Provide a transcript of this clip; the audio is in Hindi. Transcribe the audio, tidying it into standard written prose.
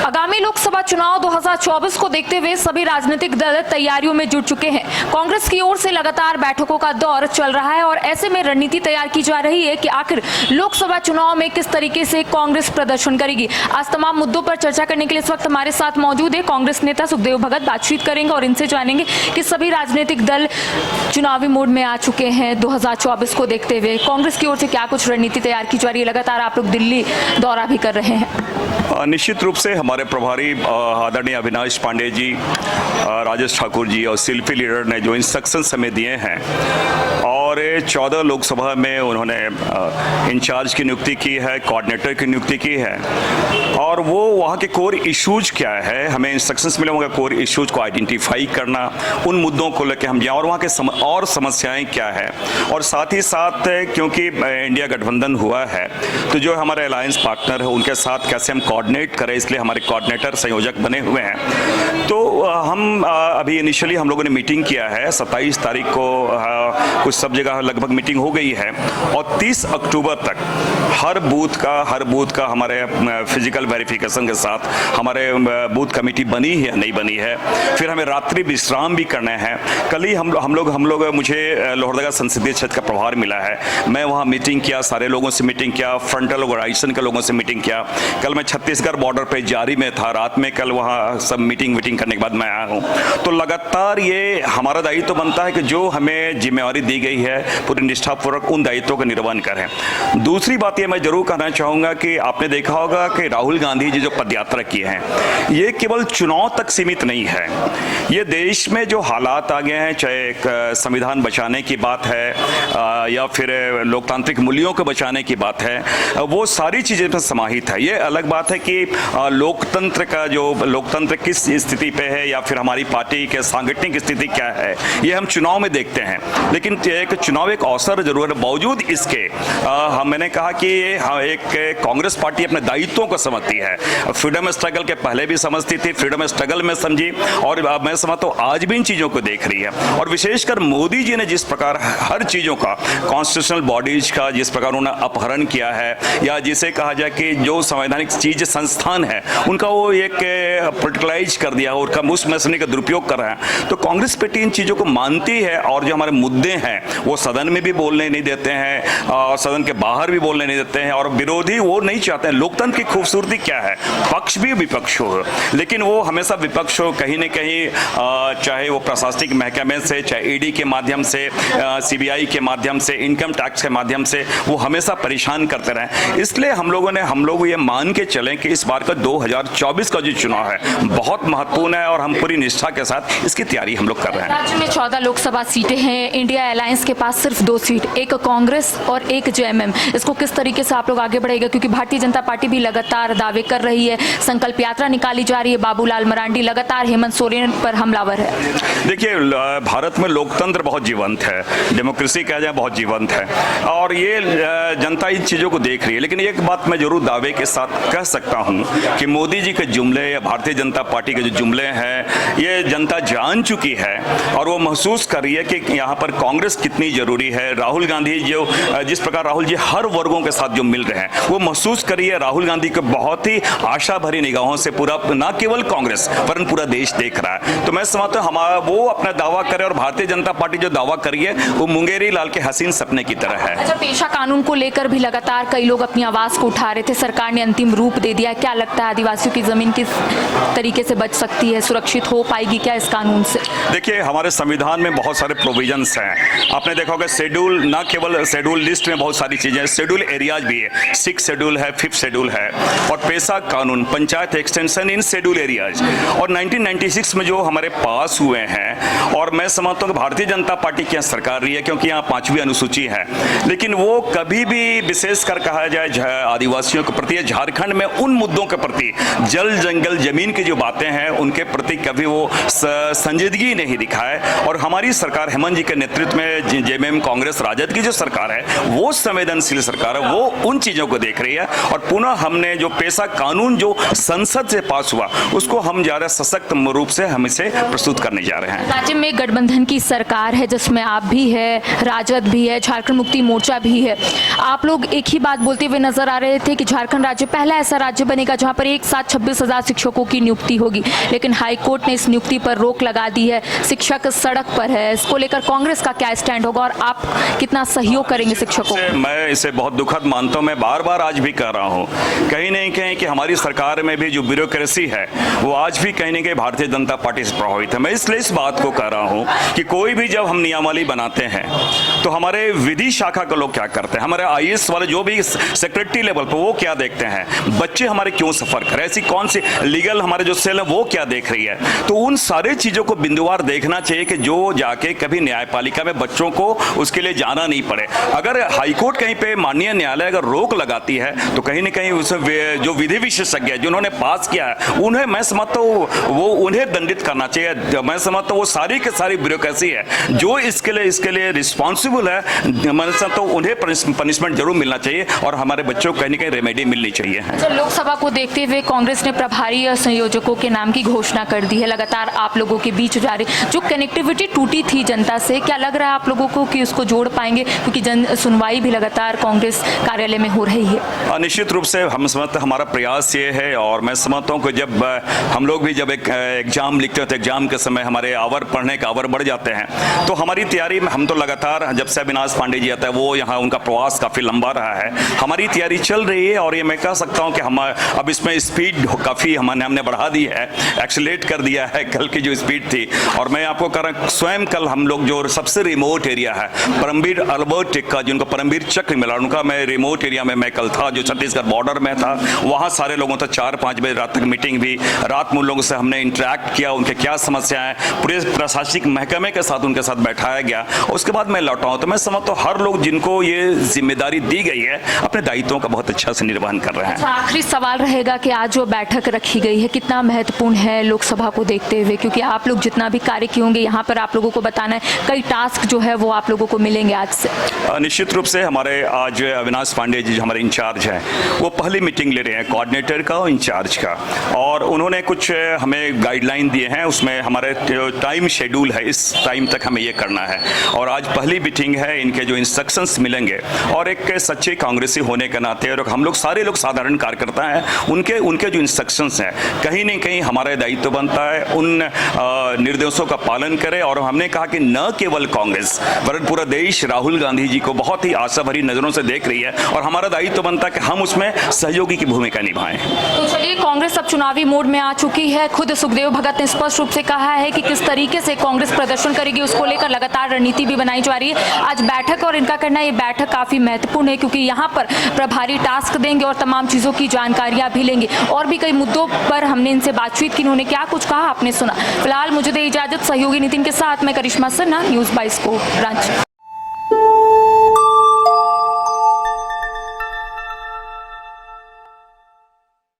आगामी लोकसभा चुनाव 2024 को देखते हुए सभी राजनीतिक दल तैयारियों में जुट चुके हैं। कांग्रेस की ओर से लगातार बैठकों का दौर चल रहा है और ऐसे में रणनीति तैयार की जा रही है कि आखिर लोकसभा चुनाव में किस तरीके से कांग्रेस प्रदर्शन करेगी। आज तमाम मुद्दों पर चर्चा करने के लिए इस वक्त हमारे साथ मौजूद है कांग्रेस नेता सुखदेव भगत। बातचीत करेंगे और इनसे जानेंगे कि सभी राजनीतिक दल चुनावी मोड में आ चुके हैं। 2024 को देखते हुए कांग्रेस की ओर से क्या कुछ रणनीति तैयार की जा रही है। लगातार आप लोग दिल्ली दौरा भी कर रहे हैं। निश्चित रूप से हमारे प्रभारी आदरणीय अविनाश पांडे जी, राजेश ठाकुर जी और सेल्फी लीडर ने जो इंस्ट्रक्शंस हमें दिए हैं और 14 लोकसभा में उन्होंने इंचार्ज की नियुक्ति की है, कोऑर्डिनेटर की नियुक्ति की है और वो वहाँ के कोर इश्यूज क्या है, हमें इंस्ट्रक्शंस मिले होंगे कोर इश्यूज को आइडेंटिफाई करना, उन मुद्दों को लेकर हम जाएं और वहाँ के और समस्याएं क्या है। और साथ ही साथ क्योंकि इंडिया गठबंधन हुआ है तो जो हमारे अलायंस पार्टनर है उनके साथ कैसे हम कोऑर्डिनेट करें, इसलिए हमारे कोऑर्डिनेटर संयोजक बने हुए हैं। तो हम अभी इनिशियली हम लोगों ने मीटिंग किया है 27 तारीख को, कुछ सब जगह लगभग मीटिंग हो गई है और 30 अक्टूबर तक हर बूथ का हमारे फिजिकल वेरिफिकेशन के साथ हमारे बूथ कमेटी बनी है या नहीं बनी है। फिर हमें रात्रि विश्राम भी करने हैं। कल ही हम लोग मुझे लोहरदगा संसदीय क्षेत्र का प्रभार मिला है, मैं वहाँ मीटिंग किया, सारे लोगों से मीटिंग किया, फ्रंटल ऑर्गेनाइजेशन के लोगों से मीटिंग किया। कल मैं छत्तीसगढ़ बॉर्डर पे जारी में था, रात में कल वहाँ सब मीटिंग करने के बाद मैं आया हूँ। तो लगातार ये हमारा दायित्व तो बनता है कि जो हमें जिम्मेवारी दी गई है पूरी निष्ठापूर्वक उन दायित्वों का निर्वहन करें। दूसरी बात ये मैं जरूर कहना चाहूँगा कि आपने देखा होगा कि राहुल गांधी जी जो पदयात्रा किए हैं ये केवल चुनाव तक सीमित नहीं है। ये देश में जो हालात आ गए हैं, चाहे संविधान बचाने की बात है या फिर लोकतांत्रिक मूल्यों को बचाने की बात है, वो सारी चीज़ें में समाहित है। ये अलग बात है कि लोकतंत्र किस स्थिति पे है या फिर हमारी पार्टी के सांगठनिक स्थिति क्या है, ये हम चुनाव में देखते हैं। लेकिन एक चुनाव एक अवसर जरूर है। बावजूद इसके मैंने कहा कि एक कांग्रेस पार्टी अपने दायित्वों को समझती है। फ्रीडम स्ट्रगल के पहले भी समझती थी, फ्रीडम स्ट्रगल में समझी और मैं समझता हूँ आज भी इन चीज़ों को देख रही है। और विशेषकर मोदी जी ने जिस प्रकार हर चीज़ों का कॉन्स्टिट्यूशनल बॉडीज का जिस प्रकार उन्होंने अपहरण किया है या जिसे कहा जाए कि जो संवैधानिक चीज संस्थान है उनका वो एक पोलिटिकलाइज कर दिया और उस मैसनी का दुरुपयोग कर रहे हैं। तो कांग्रेस पार्टी इन चीज़ों को मानती है और जो हमारे मुद्दे हैं वो सदन में भी बोलने नहीं देते हैं और सदन के बाहर भी बोलने नहीं देते हैं। और विरोधी वो नहीं चाहते हैं। लोकतंत्र की खूबसूरती क्या है, पक्ष भी विपक्ष हो, लेकिन वो हमेशा विपक्ष हो कहीं न कहीं, चाहे वो प्रशासनिक महकमे से, चाहे ईडी के माध्यम से, सीबीआई के माध्यम से, इनकम टैक्स के माध्यम से, वो हमेशा परेशान करते रहे। इसलिए हम लोग ये मान के चलें कि इस बार का 2024 का जो चुनाव है बहुत महत्वपूर्ण है और हम पूरी निष्ठा के साथ इसकी तैयारी हम लोग कर रहे हैं। राज्य में 14 लोकसभा सीटें हैं। इंडिया अलायंस के पास सिर्फ 2 सीट, एक कांग्रेस और एक जेएमएम। इसको किस तरीके से आप लोग आगे बढ़ेगा, क्योंकि भारतीय जनता पार्टी भी लगातार दावे कर रही है, संकल्प यात्रा निकाली जा रही है, बाबूलाल मरांडी लगातार हेमंत सोरेन पर हमलावर है। देखिए, भारत में लोकतंत्र बहुत जीवंत है, डेमोक्रेसी कहा जाए बहुत जीवंत है और ये जनता इन चीज़ों को देख रही है। लेकिन एक बात मैं जरूर दावे के साथ कह सकता हूँ कि मोदी जी के जुमले या भारतीय जनता पार्टी के जो जुमले हैं ये जनता जान चुकी है और वो महसूस कर रही है कि यहाँ पर कांग्रेस कितनी जरूरी है। राहुल गांधी जो जिस प्रकार राहुल जी हर वर्गों के साथ जो मिल रहे हैं वो महसूस कर रही है। राहुल गांधी को बहुत ही आशा भरी निगाहों से पूरा न केवल कांग्रेस पर पूरा देश देख रहा है। तो मैं समझता हूँ हमारा वो अपना दावा करे और भारतीय जनता पार्टी जो दावा करी है वो मुंगेरी लाल के हसीन सपने की तरह है। अच्छा, पेशा कानून को लेकर भी लगातार कई लोग अपनी आवाज को उठा रहे थे, सरकार ने अंतिम रूप दे दिया। क्या लगता है आदिवासियों की जमीन किस तरीके से बच सकती है, सुरक्षित हो पाएगी क्या इस कानून से? देखिए, हमारे संविधान में बहुत सारे प्रोविजंस हैं। आपने देखा होगा शेड्यूल, न केवल शेड्यूल लिस्ट में बहुत सारी चीजें, शेड्यूल एरियाज भी है, 6 शेड्यूल है, 5th शेड्यूल है और पेशा कानून, panchayat extension in schedule areas और 1996 में जो हमारे पास हुए हैं। और मैं समझता हूँ कि भारतीय जनता पार्टी की सरकार रही है क्योंकि यहाँ 5वीं अनुसूची है, लेकिन वो कभी भी विशेषकर कहा जाए आदिवासियों के प्रति, झारखंड में उन मुद्दों के प्रति, जल जंगल जमीन की जो बातें हैं उनके प्रति कभी वो संजीदगी नहीं दिखाए। और हमारी सरकार हेमंत जी के नेतृत्व में जेएमएम कांग्रेस राजद की जो सरकार है वो संवेदनशील सरकार है, वो उन चीजों को देख रही है। और पुनः हमने जो पेशा कानून जो संसद से पास हुआ उसको हम ज्यादा सशक्त रूप से हम इसे प्रस्तुत करने जा रहे हैं। राज्य में गठबंधन की सरकार है जिसमें आप भी है, राजद भी है, झारखंड मुक्ति मोर्चा भी है। आप लोग एक ही बात बोलते हुए नजर आ रहे थे कि झारखंड राज्य पहला ऐसा राज्य बनेगा जहां पर एक साथ 26,000 शिक्षकों की नियुक्ति होगी, लेकिन हाईकोर्ट ने इस नियुक्ति पर रोक लगा दी है। शिक्षक सड़क पर है, इसको लेकर कांग्रेस का क्या स्टैंड होगा और आप कितना सहयोग करेंगे शिक्षकों को? मैं इसे बहुत दुखद मानता हूं। मैं बार बार आज भी कह रहा हूं, कहीं नहीं कहीं कि हमारी सरकार में भी जो ब्यूरोक्रेसी है वो आज भी कहीं ना कहीं भारतीय जनता पार्टी से प्रभावित है। मैं इसलिए इस बात को कह रहा हूं कि कोई भी जब हम नियमावली बनाते हैं तो हमारे विधि शाखा के लोग क्या करते हैं, हमारे आईएएस वाले जो भी सेक्रेटरी लेवल पर वो क्या देखते हैं, बच्चे हमारे क्यों सफर करें, ऐसी कौन सी लीगल हमारे जो सेल है वो क्या देख रही है। तो उन सारे चीजों को बिंदुवार देखना चाहिए कि जो जाके कभी न्यायपालिका में बच्चों को उसके लिए जाना नहीं पड़े। अगर हाईकोर्ट कहीं पे माननीय न्यायालय अगर रोक लगाती है तो कहीं ना कहीं उस जो विधि विशेषज्ञ जिन्होंने पास किया है उन्हें मैं समझता हूँ वो उन्हें दंडित करना चाहिए। मैं समझता हूँ वो सारी की सारी ब्यूरोक्रेसी है जो इसके लिए रिस्पॉन्सिबल है, मैं समझता हूँ उन्हें पनिशमेंट जरूर मिलना चाहिए और हमारे बच्चों को कहीं ना कहीं रेमेडी मिलनी चाहिए। लोकसभा को देखते हुए कांग्रेस ने प्रभारी संयोजकों के नाम की घोषणा कर दी है। लगातार आप लोगों के बीच जा रही जो कनेक्टिविटी टूटी थी जनता से, क्या लग रहा है आप लोगों को कि उसको जोड़ पाएंगे, क्योंकि जन सुनवाई भी लगातार कांग्रेस कार्यालय में हो रही है? निश्चित रूप से हम समझते हमारा प्रयास ये है और मैं समझता हूँ कि जब हम लोग भी जब एक एग्जाम लिखते हैं तो एग्जाम के समय हमारे आवर पढ़ने का आवर बढ़ जाते हैं। तो हमारी तैयारी में हम तो लगातार जब से अविनाश पांडे जी आता है वो यहाँ उनका प्रवास काफ़ी लंबा रहा है, हमारी तैयारी चल रही है और ये मैं कह सकता हूँ कि हम अब इसमें स्पीड काफ़ी हमने बढ़ा दी है, एक्सेलेरेट कर दिया है कल की जो स्पीड थी। और मैं आपको कह रहा हूँ स्वयं कल हम लोग जो सबसे रिमोट एरिया है परमवीर अल्बर्ट टिक्का जिनको परमवीर चक्र मिला उनका मैं रिमोट एरिया में मैं कल था जो छत्तीसगढ़ बॉर्डर में था, वहाँ सारे लोगों तक 4-5 बजे रात तक मीटिंग भी, रात में उन लोगों से हमने इंटरेक्ट किया, उनके क्या समस्याएं पूरे प्रशासनिक महकमे के साथ उनके साथ बैठाया गया। उसके बाद मैं लौटा हूँ तो मैं समझता हूँ हर लोग जिनको ये जिम्मेदारी दी गई है अपने दायित्वों का बहुत अच्छा से निर्वहन कर रहे हैं। आखिरी सवाल रहेगा कि आज जो बैठक रखी गई है कितना महत्वपूर्ण है लोकसभा को देखते हुए, क्योंकि आप लोग जितना भी कार्य किए होंगे यहाँ पर आप लोगों को बताना है, कई टास्क जो है वो आप लोगों को मिलेंगे आज से? निश्चित रूप से हमारे आज अविनाश पांडे जी हमारे इंचार्ज हैं वो पहली मीटिंग ले रहे हैं कोऑर्डिनेटर का और इंचार्ज का, और उन्होंने कुछ हमें गाइडलाइन दिए हैं, उसमें हमारे टाइम शेड्यूल है, इस टाइम तक हमें ये करना है और आज पहली मीटिंग है, इनके जो इंस्ट्रक्शंस मिलेंगे और एक सच्चे कांग्रेसी होने के नाते और हम लोग सारे लोग साधारण कार्यकर्ता हैं, उनके जो इंस्ट्रक्शंस हैं कहीं न कहीं हमारा दायित्व बनता है उन निर्देशों का पालन करें। और हमने कहा कि न केवल कांग्रेस वरन पूरा देश राहुल गांधी जी को बहुत ही आशा भरी नजरों से देख रही है और हमारा दायित्व बनता है कि हम उसमें सहयोगी की भूमिका निभाएं। तो चलिए, कांग्रेस अब चुनावी मोड में आ चुकी है। खुद सुखदेव भगत ने स्पष्ट रूप से कहा है कि किस तरीके से कांग्रेस प्रदर्शन करेगी उसको लेकर लगातार रणनीति भी बनाई जा रही है। आज बैठक और इनका कहना ये बैठक काफी महत्वपूर्ण है क्योंकि यहाँ पर प्रभारी टास्क देंगे और तमाम चीजों की जानकारियां भी लेंगे। और भी कई मुद्दों पर हमने इनसे बातचीत की, इन्होंने क्या कुछ कहा आपने सुना। फिलहाल मुझे दे इजाजत, सहयोगी नितिन के साथ मैं करिश्मा सिन्हा, न्यूज़ 22 रांची।